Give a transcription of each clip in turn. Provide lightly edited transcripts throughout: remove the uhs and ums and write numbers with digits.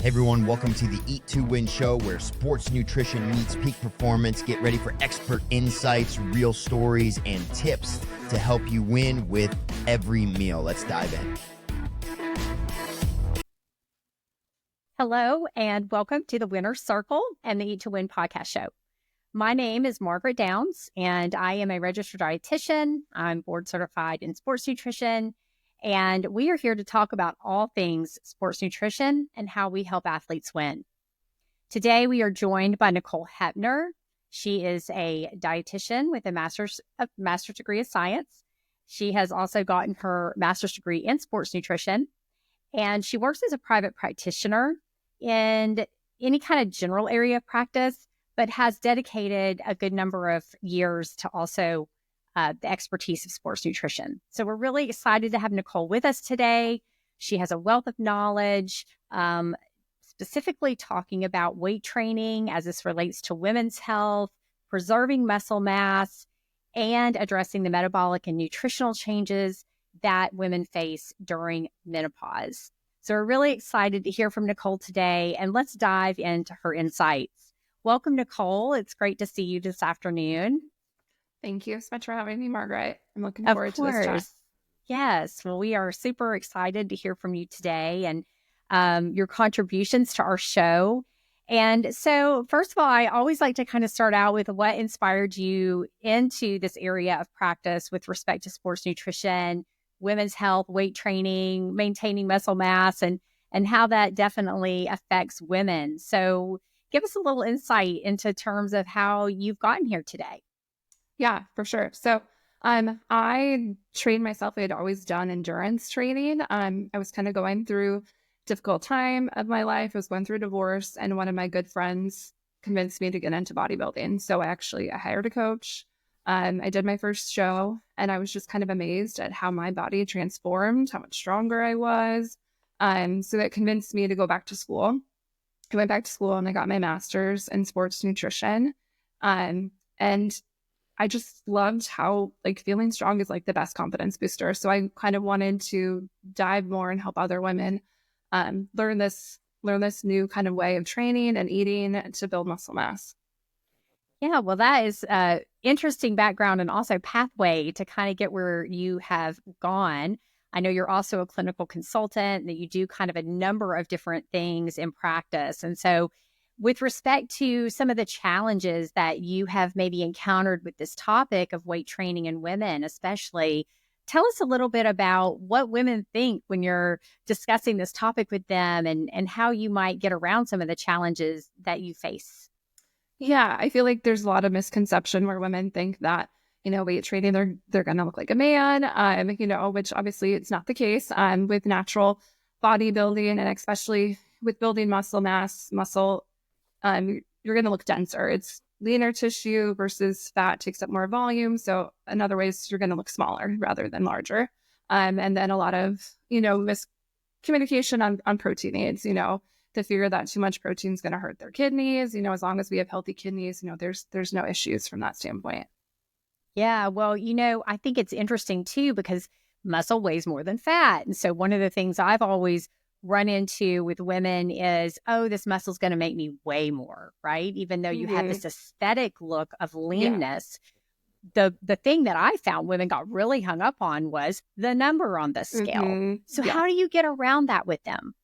Hey everyone, welcome to the Eat to Win show where sports nutrition meets peak performance. Get ready for expert insights, real stories, and tips to help you win with every meal. Let's dive in. Hello, and welcome to the Winner's Circle and the Eat to Win podcast show. My name is Margaret Downs, and I am a registered dietitian. I'm board certified in sports nutrition, and we are here to talk about all things sports nutrition and how we help athletes win. Today, we are joined by Nichole Heppner. She is a dietitian with a master's degree of science. She has also gotten her master's degree in sports nutrition, and she works as a private practitioner in any kind of general area of practice, but has dedicated a good number of years to also the expertise of sports nutrition. So we're really excited to have Nichole with us today. She has a wealth of knowledge, specifically talking about weight training as this relates to women's health, preserving muscle mass, and addressing the metabolic and nutritional changes that women face during menopause. So we're really excited to hear from Nichole today, and let's dive into her insights. Welcome, Nichole. It's great to see you this afternoon. Thank you so much for having me, Margaret. I'm looking forward to this chat. Yes. Well, we are super excited to hear from you today and your contributions to our show. And so, first of all, I always like to kind of start out with what inspired you into this area of practice with respect to sports nutrition, women's health, weight training, maintaining muscle mass, and how that definitely affects women. So give us a little insight into terms of how you've gotten here today. Yeah, for sure. So I trained myself. I had always done endurance training. I was kind of going through a difficult time of my life. I was going through a divorce, and one of my good friends convinced me to get into bodybuilding. So I hired a coach. I did my first show, and I was just kind of amazed at how my body transformed, how much stronger I was. So that convinced me to go back to school. I went back to school and I got my master's in sports nutrition. And I just loved how feeling strong is the best confidence booster. So I kind of wanted to dive more and help other women learn this new kind of way of training and eating to build muscle mass. Yeah, well, that is an interesting background and also pathway to kind of get where you have gone. I know you're also a clinical consultant, that you do kind of a number of different things in practice. And so with respect to some of the challenges that you have maybe encountered with this topic of weight training in women, especially, tell us a little bit about what women think when you're discussing this topic with them and how you might get around some of the challenges that you face. Yeah, I feel like there's a lot of misconception where women think that, weight training, they're going to look like a man, which obviously it's not the case. With natural bodybuilding and especially with building muscle mass, you're going to look denser. It's leaner tissue versus fat takes up more volume. So in other ways, you're going to look smaller rather than larger. And then a lot of, miscommunication on protein needs, the fear that too much protein is going to hurt their kidneys. As long as we have healthy kidneys, there's no issues from that standpoint. Yeah, well, I think it's interesting too, because muscle weighs more than fat. And so one of the things I've always run into with women is, oh, this muscle's going to make me weigh more, right? Even though you have this aesthetic look of leanness. Yeah. The thing that I found women got really hung up on was the number on the scale. So how do you get around that with them?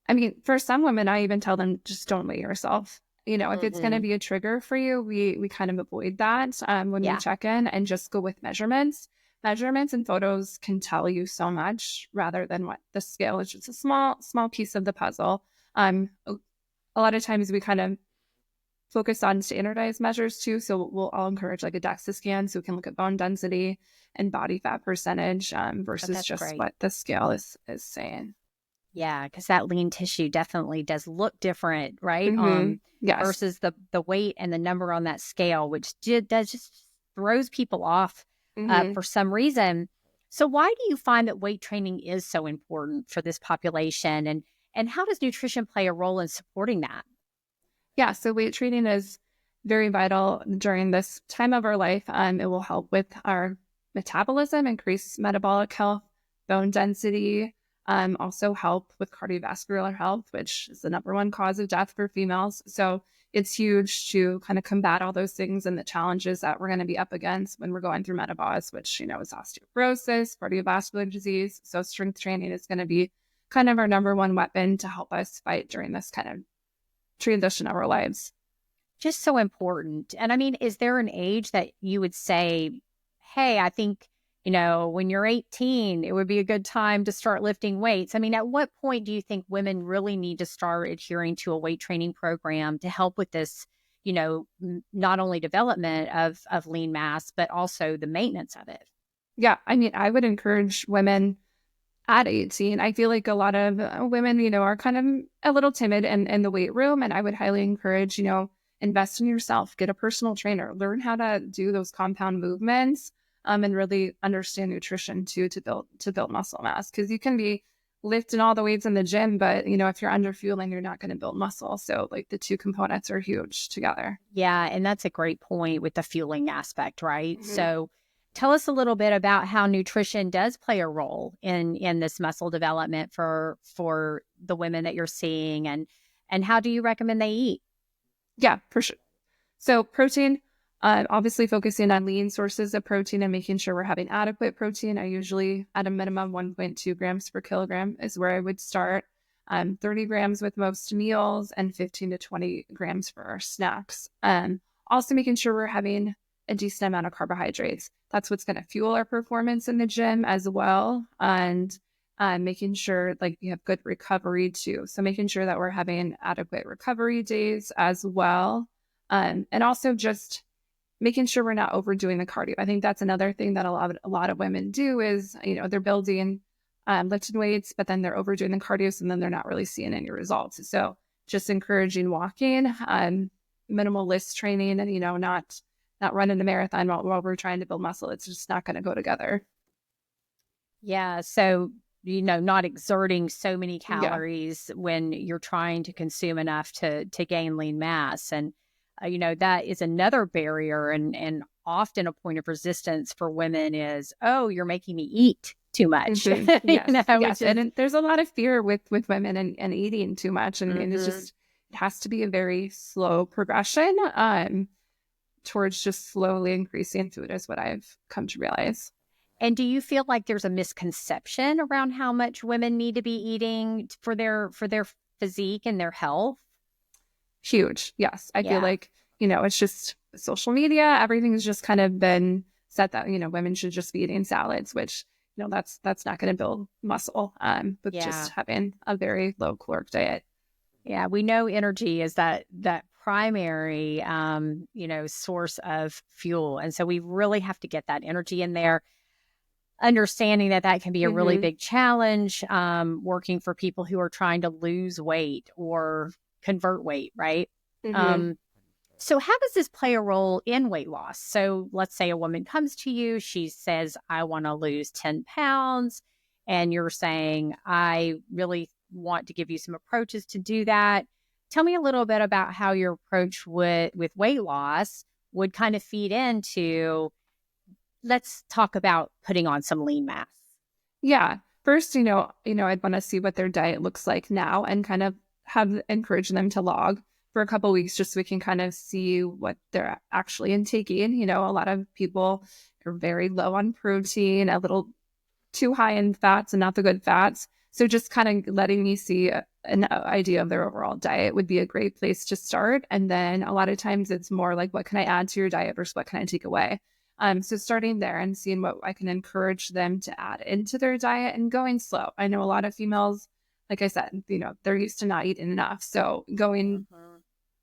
I mean, for some women, I even tell them, just don't weigh yourself. If it's going to be a trigger for you, we kind of avoid that when we check in and just go with measurements. Measurements and photos can tell you so much rather than what the scale is. Just a small piece of the puzzle. A lot of times we kind of focus on standardized measures too. So I'll encourage a DEXA scan so we can look at bone density and body fat percentage versus just great. What the scale is saying. Yeah, because that lean tissue definitely does look different, right? Yes. Versus the weight and the number on that scale, which does just throws people off for some reason. So why do you find that weight training is so important for this population? And how does nutrition play a role in supporting that? Yeah, so weight training is very vital during this time of our life. It will help with our metabolism, increase metabolic health, bone density, also help with cardiovascular health, which is the number one cause of death for females. So it's huge to kind of combat all those things and the challenges that we're going to be up against when we're going through menopause, which, is osteoporosis, cardiovascular disease. So strength training is going to be kind of our number one weapon to help us fight during this kind of transition of our lives. Just so important. And I mean, is there an age that you would say, hey, I think, when you're 18, it would be a good time to start lifting weights? I mean, at what point do you think women really need to start adhering to a weight training program to help with this, not only development of lean mass, but also the maintenance of it? Yeah. I mean, I would encourage women at 18. I feel like a lot of women, are kind of a little timid in the weight room. And I would highly encourage, invest in yourself, get a personal trainer, learn how to do those compound movements, and really understand nutrition too, to build muscle mass. Cause you can be lifting all the weights in the gym, but if you're under fueling, you're not going to build muscle. So like the two components are huge together. Yeah. And that's a great point with the fueling aspect, right? Mm-hmm. So tell us a little bit about how nutrition does play a role in this muscle development for the women that you're seeing, and how do you recommend they eat? Yeah, for sure. So protein, obviously focusing on lean sources of protein and making sure we're having adequate protein. I usually, at a minimum, 1.2 grams per kilogram is where I would start. 30 grams with most meals and 15 to 20 grams for our snacks. Also making sure we're having a decent amount of carbohydrates. That's what's going to fuel our performance in the gym as well. And making sure like we have good recovery too. So making sure that we're having adequate recovery days as well. And also just making sure we're not overdoing the cardio. I think that's another thing that a lot of women do is, they're building lifted weights, but then they're overdoing the cardio, and then they're not really seeing any results. So just encouraging walking, minimal list training, and, not running a marathon while we're trying to build muscle. It's just not going to go together. Yeah. So, not exerting so many calories when you're trying to consume enough to gain lean mass. And, that is another barrier and often a point of resistance for women is, oh, you're making me eat too much. Mm-hmm. Yes. And there's a lot of fear with women and eating too much. And, and it's just, it has to be a very slow progression towards just slowly increasing food is what I've come to realize. And do you feel like there's a misconception around how much women need to be eating for their physique and their health? Huge. Yes. I feel like, it's just social media. Everything's just kind of been said that, women should just be eating salads, which, that's not going to build muscle, but just having a very low caloric diet. Yeah. We know energy is that primary, source of fuel. And so we really have to get that energy in there. Understanding that can be a really big challenge, working for people who are trying to lose weight or convert weight, right? So how does this play a role in weight loss? So let's say a woman comes to you, she says, I want to lose 10 pounds. And you're saying, I really want to give you some approaches to do that. Tell me a little bit about how your approach with weight loss would kind of feed into, let's talk about putting on some lean mass. Yeah. First, I'd want to see what their diet looks like now and kind of encourage them to log for a couple of weeks just so we can kind of see what they're actually intaking. A lot of people are very low on protein, a little too high in fats and not the good fats. So just kind of letting me see an idea of their overall diet would be a great place to start. And then a lot of times it's more like, what can I add to your diet versus what can I take away? So starting there and seeing what I can encourage them to add into their diet and going slow. I know a lot of females, like I said, they're used to not eating enough. So going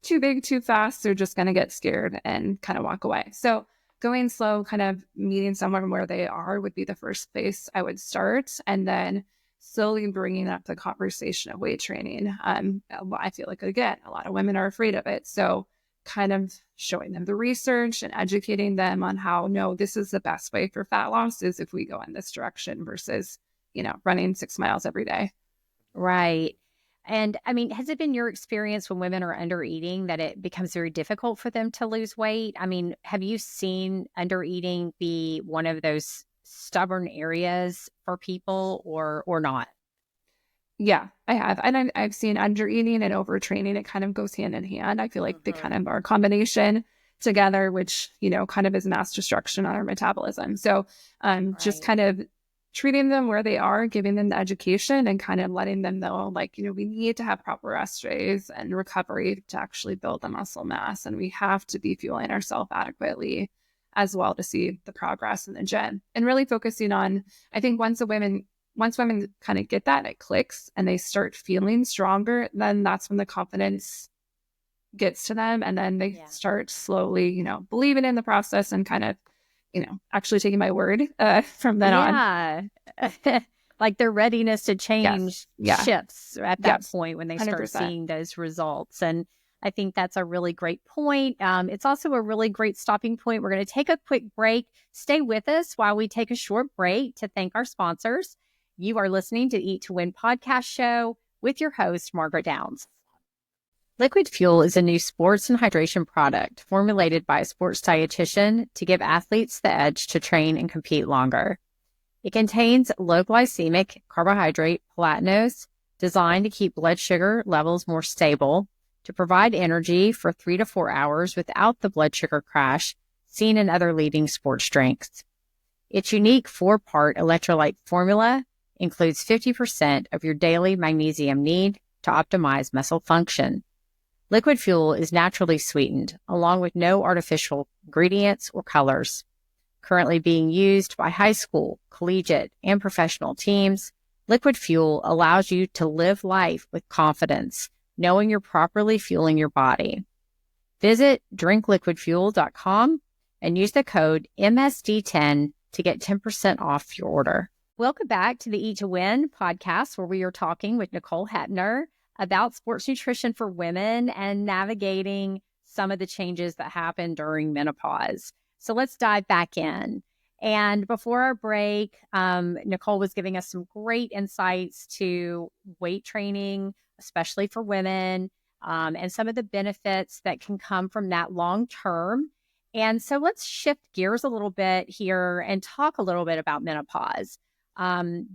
too big, too fast, they're just going to get scared and kind of walk away. So going slow, kind of meeting someone where they are would be the first place I would start. And then slowly bringing up the conversation of weight training. I feel like, again, a lot of women are afraid of it. So kind of showing them the research and educating them on how, no, this is the best way for fat loss is if we go in this direction versus, running 6 miles every day. Right. And I mean, has it been your experience when women are under eating that it becomes very difficult for them to lose weight? I mean, have you seen under eating be one of those stubborn areas for people or not? Yeah, I have. And I've seen under eating and overtraining. It kind of goes hand in hand. I feel like they kind of are a combination together, which, kind of is mass destruction on our metabolism. So just Right. kind of treating them where they are, giving them the education and kind of letting them know, like, we need to have proper rest days and recovery to actually build the muscle mass. And we have to be fueling ourselves adequately as well to see the progress in the gym. And really focusing on, I think once women kind of get that, it clicks and they start feeling stronger, then that's when the confidence gets to them. And then they start slowly, believing in the process and kind of, actually taking my word from then on. Yeah. Like their readiness to change shifts at that point when they start 100%. seeing those results. And I think that's a really great point. It's also a really great stopping point. We're going to take a quick break. Stay with us while we take a short break to thank our sponsors. You are listening to Eat to Win podcast show with your host, Margaret Downs. Liquid Fuel is a new sports and hydration product formulated by a sports dietitian to give athletes the edge to train and compete longer. It contains low glycemic carbohydrate platinose designed to keep blood sugar levels more stable, to provide energy for 3 to 4 hours without the blood sugar crash seen in other leading sports drinks. Its unique 4-part electrolyte formula includes 50% of your daily magnesium need to optimize muscle function. Liquid Fuel is naturally sweetened, along with no artificial ingredients or colors. Currently being used by high school, collegiate, and professional teams, Liquid Fuel allows you to live life with confidence, knowing you're properly fueling your body. Visit drinkliquidfuel.com and use the code MSD10 to get 10% off your order. Welcome back to the Eat to Win podcast, where we are talking with Nichole Heppner about sports nutrition for women and navigating some of the changes that happen during menopause. So let's dive back in. And before our break, Nichole was giving us some great insights to weight training, especially for women, and some of the benefits that can come from that long term. And so let's shift gears a little bit here and talk a little bit about menopause.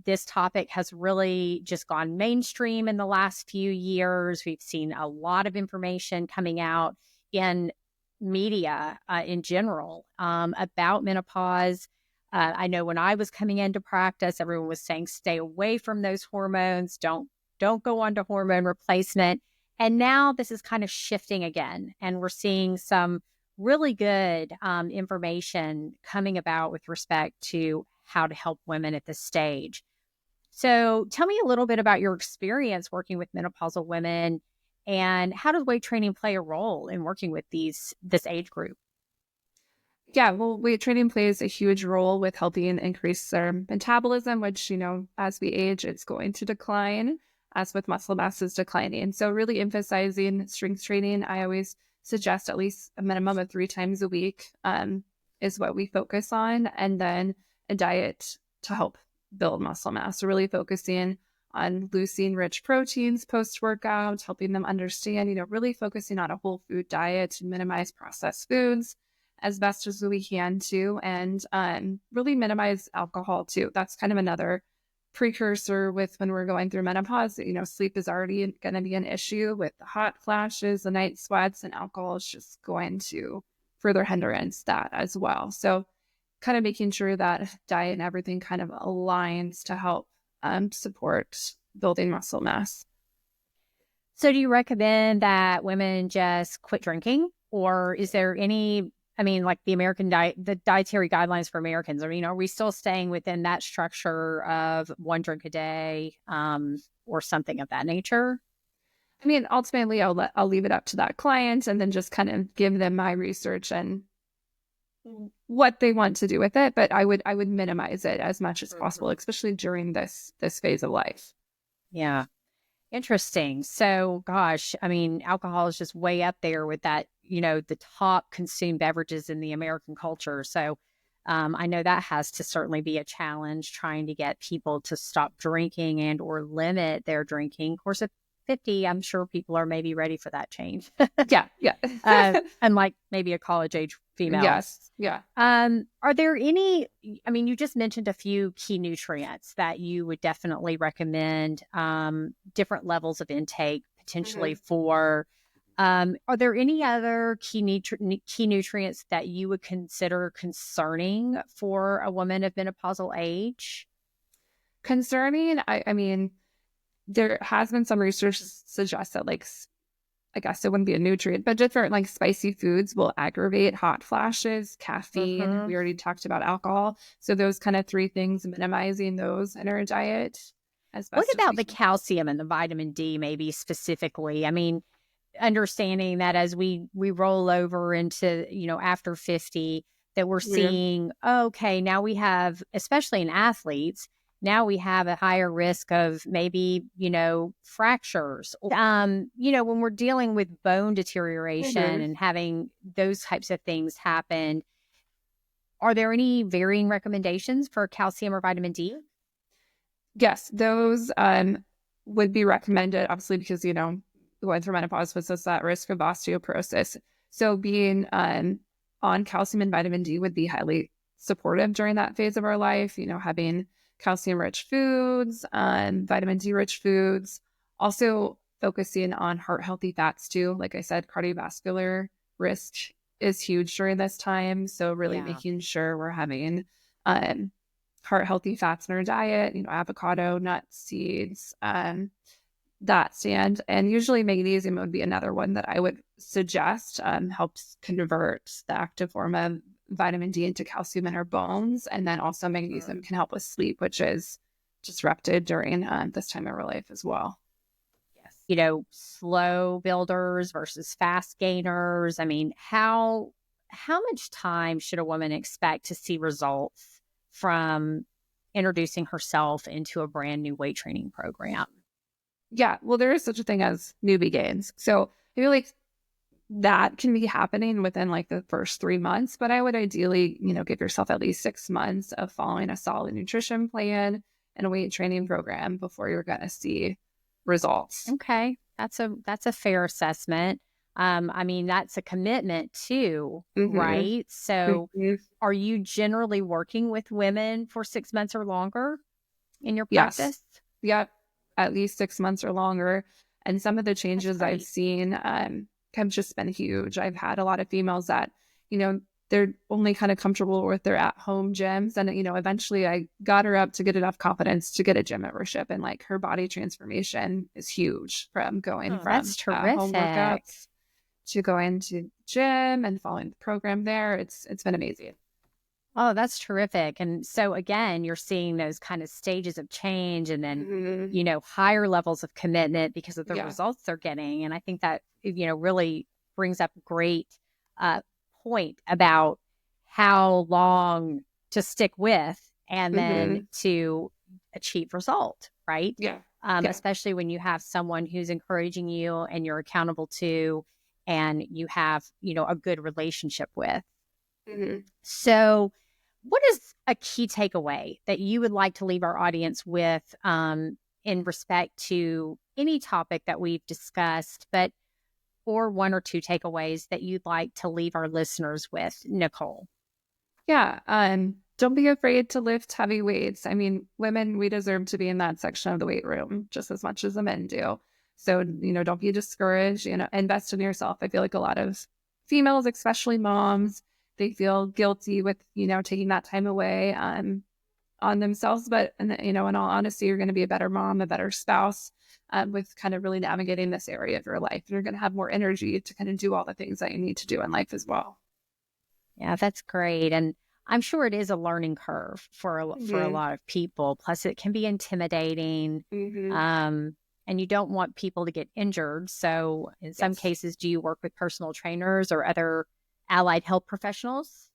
This topic has really just gone mainstream in the last few years. We've seen a lot of information coming out in media in general about menopause. I know when I was coming into practice, everyone was saying, stay away from those hormones. Don't go on to hormone replacement. And now this is kind of shifting again. And we're seeing some really good information coming about with respect to how to help women at this stage. So tell me a little bit about your experience working with menopausal women, and how does weight training play a role in working with this age group? Yeah, well, weight training plays a huge role with helping increase our metabolism, which, as we age, it's going to decline, as with muscle mass is declining. So really emphasizing strength training, I always suggest at least a minimum of 3 times a week is what we focus on. And then a diet to help build muscle mass. So really focusing on leucine rich proteins post-workout, helping them understand, really focusing on a whole food diet to minimize processed foods as best as we can too, and really minimize alcohol too. That's kind of another precursor with when we're going through menopause. Sleep is already going to be an issue with the hot flashes, the night sweats, and alcohol is just going to further hindrance that as well. So kind of making sure that diet and everything kind of aligns to help support building muscle mass. So do you recommend that women just quit drinking, or is there any, like the American diet, the dietary guidelines for Americans, are we still staying within that structure of 1 drink a day or something of that nature? Ultimately, I'll leave it up to that client and then just kind of give them my research and what they want to do with it. But I would minimize it as much as possible, especially during this phase of life. Yeah. Interesting. So, gosh, alcohol is just way up there with that, the top consumed beverages in the American culture. So I know that has to certainly be a challenge, trying to get people to stop drinking and or limit their drinking. Of course, at 50, I'm sure people are maybe ready for that change. Yeah. Unlike maybe a college age female. Yes. Yeah. Are there any, I mean, you just mentioned a few key nutrients that you would definitely recommend, different levels of intake potentially for. Are there any other key nutrients that you would consider concerning for a woman of menopausal age? Concerning, I mean, there has been some research suggest that like I guess it wouldn't be a nutrient, but different like spicy foods will aggravate hot flashes, caffeine. We already talked about alcohol. So those kind of three things, minimizing those in our diet as What best as about we the can. calcium and the vitamin D, maybe specifically? I mean, understanding that as we roll over into, after 50, that we're Yeah. seeing, okay, now we have, especially in athletes, now we have a higher risk of maybe, fractures. When we're dealing with bone deterioration and having those types of things happen, are there any varying recommendations for calcium or vitamin D? Yes, those would be recommended, obviously, because, going through menopause puts us at risk of osteoporosis. So being on calcium and vitamin D would be highly supportive during that phase of our life, having calcium-rich foods, vitamin D-rich foods, also focusing on heart-healthy fats too. Like I said, cardiovascular risk is huge during this time. So really Yeah. making sure we're having heart healthy fats in our diet, avocado, nuts, seeds, that stand. And usually magnesium would be another one that I would suggest, helps convert the active form of vitamin D into calcium in our bones. And then also magnesium can help with sleep, which is disrupted during this time of our life as well. Yes. Slow builders versus fast gainers. I mean, how much time should a woman expect to see results from introducing herself into a brand new weight training program? Yeah, well, there is such a thing as newbie gains. So I feel like that can be happening within like the first 3 months, but I would ideally, give yourself at least 6 months of following a solid nutrition plan and a weight training program before you're going to see results. Okay. That's a fair assessment. I mean, that's a commitment too, right? So are you generally working with women for 6 months or longer in your Yes. practice? Yep. At least 6 months or longer. And some of the That's changes I've great. seen have just been huge. I've had a lot of females that, they're only kind of comfortable with their at-home gyms. And, eventually I got her up to get enough confidence to get a gym membership. And like her body transformation is huge from going Oh, from that's at-home terrific. workouts to going to gym and following the program there. It's been amazing. Oh, that's terrific. And so again, you're seeing those kind of stages of change and then, higher levels of commitment because of the Yeah. results they're getting. And I think that, really brings up a great point about how long to stick with and then to achieve result, right? Yeah. Especially when you have someone who's encouraging you and you're accountable to, and you have, a good relationship with. So, what is a key takeaway that you would like to leave our audience with in respect to any topic that we've discussed, or one or two takeaways that you'd like to leave our listeners with, Nichole? Yeah. Don't be afraid to lift heavy weights. I mean, women, we deserve to be in that section of the weight room just as much as the men do. So, don't be discouraged, invest in yourself. I feel like a lot of females, especially moms, they feel guilty with, taking that time away on themselves. But, in all honesty, you're going to be a better mom, a better spouse with kind of really navigating this area of your life. You're going to have more energy to kind of do all the things that you need to do in life as well. Yeah, that's great. And I'm sure it is a learning curve for a lot of people. Plus, it can be intimidating. And you don't want people to get injured. So in some cases, do you work with personal trainers or other allied health professionals?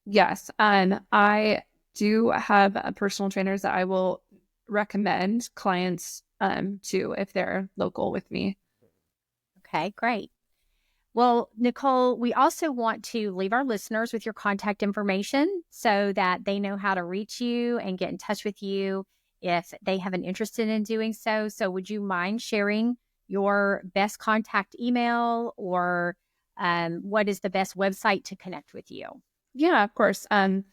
Yes. I do have personal trainers that I will recommend clients to if they're local with me. Okay, great. Well, Nichole, we also want to leave our listeners with your contact information so that they know how to reach you and get in touch with you if they have an interest in doing so. So would you mind sharing your best contact email or what is the best website to connect with you? Yeah, of course. My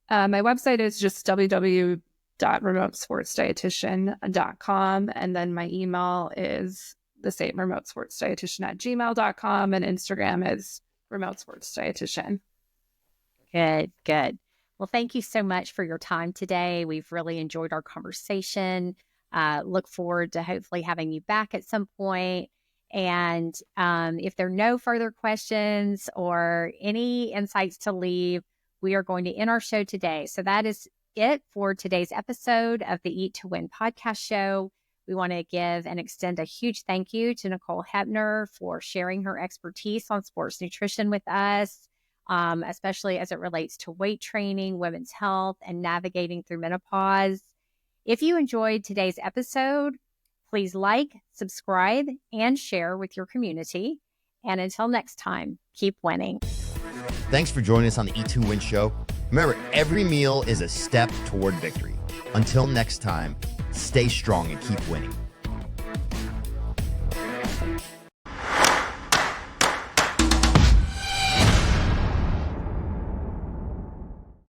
website is just www.remotesportsdietitian.com. And then my email is the same, remotesportsdietitian@gmail.com. And Instagram is remotesportsdietitian. Good, good. Well, thank you so much for your time today. We've really enjoyed our conversation. Look forward to hopefully having you back at some point. And if there are no further questions or any insights to leave, we are going to end our show today. So that is it for today's episode of the Eat to Win podcast show. We want to give and extend a huge thank you to Nichole Heppner for sharing her expertise on sports nutrition with us, especially as it relates to weight training, women's health, and navigating through menopause. If you enjoyed today's episode, please like, subscribe, and share with your community. And until next time, keep winning. Thanks for joining us on the Eat to Win show. Remember, every meal is a step toward victory. Until next time, stay strong and keep winning.